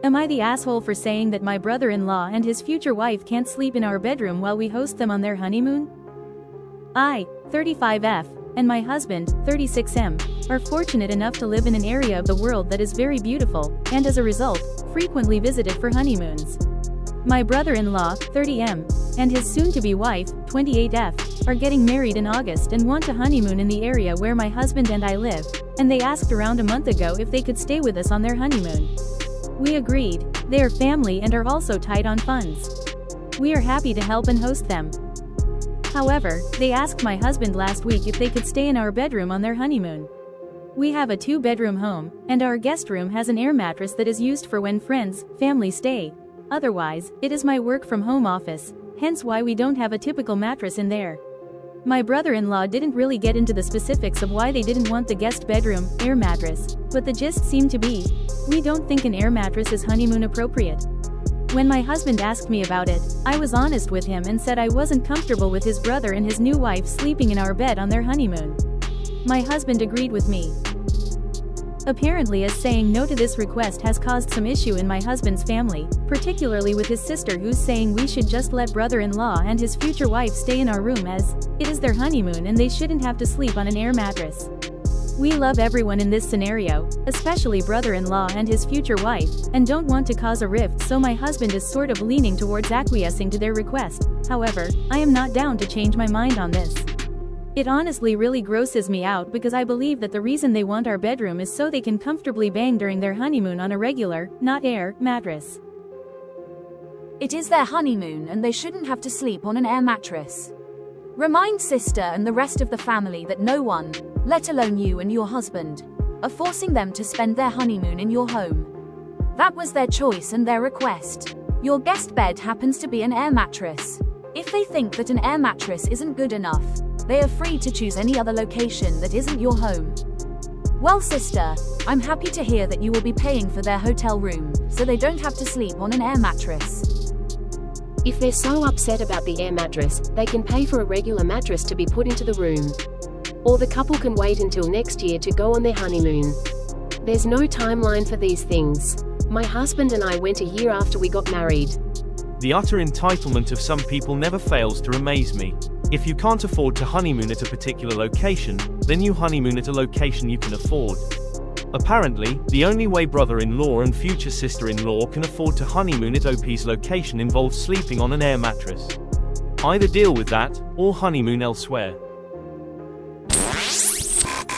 Am I the asshole for saying that my brother-in-law and his future wife can't sleep in our bedroom while we host them on their honeymoon? I, 35F, and my husband, 36M, are fortunate enough to live in an area of the world that is very beautiful, and as a result, frequently visited for honeymoons. My brother-in-law, 30M, and his soon-to-be wife, 28F, are getting married in August and want to honeymoon in the area where my husband and I live, and they asked around a month ago if they could stay with us on their honeymoon. We agreed. They are family and are also tight on funds. We are happy to help and host them. However, they asked my husband last week if they could stay in our bedroom on their honeymoon. We have a 2-bedroom home, and our guest room has an air mattress that is used for when friends, family stay. Otherwise, it is my work-from-home office, hence why we don't have a typical mattress in there. My brother-in-law didn't really get into the specifics of why they didn't want the guest bedroom air mattress, but the gist seemed to be, we don't think an air mattress is honeymoon appropriate. When my husband asked me about it, I was honest with him and said I wasn't comfortable with his brother and his new wife sleeping in our bed on their honeymoon. My husband agreed with me. Apparently, as saying no to this request has caused some issue in my husband's family, particularly with his sister, who's saying we should just let brother-in-law and his future wife stay in our room as it is their honeymoon and they shouldn't have to sleep on an air mattress. We love everyone in this scenario, especially brother-in-law and his future wife, and don't want to cause a rift, so my husband is sort of leaning towards acquiescing to their request. However, I am not down to change my mind on this. It honestly really grosses me out because I believe that the reason they want our bedroom is so they can comfortably bang during their honeymoon on a regular, not air, mattress. It is their honeymoon and they shouldn't have to sleep on an air mattress. Remind sister and the rest of the family that no one, let alone you and your husband, are forcing them to spend their honeymoon in your home. That was their choice and their request. Your guest bed happens to be an air mattress. If they think that an air mattress isn't good enough, they are free to choose any other location that isn't your home. Well, sister, I'm happy to hear that you will be paying for their hotel room, so they don't have to sleep on an air mattress. If they're so upset about the air mattress, they can pay for a regular mattress to be put into the room. Or the couple can wait until next year to go on their honeymoon. There's no timeline for these things. My husband and I went a year after we got married. The utter entitlement of some people never fails to amaze me. If you can't afford to honeymoon at a particular location, then you honeymoon at a location you can afford. Apparently, the only way brother-in-law and future sister-in-law can afford to honeymoon at OP's location involves sleeping on an air mattress. Either deal with that, or honeymoon elsewhere.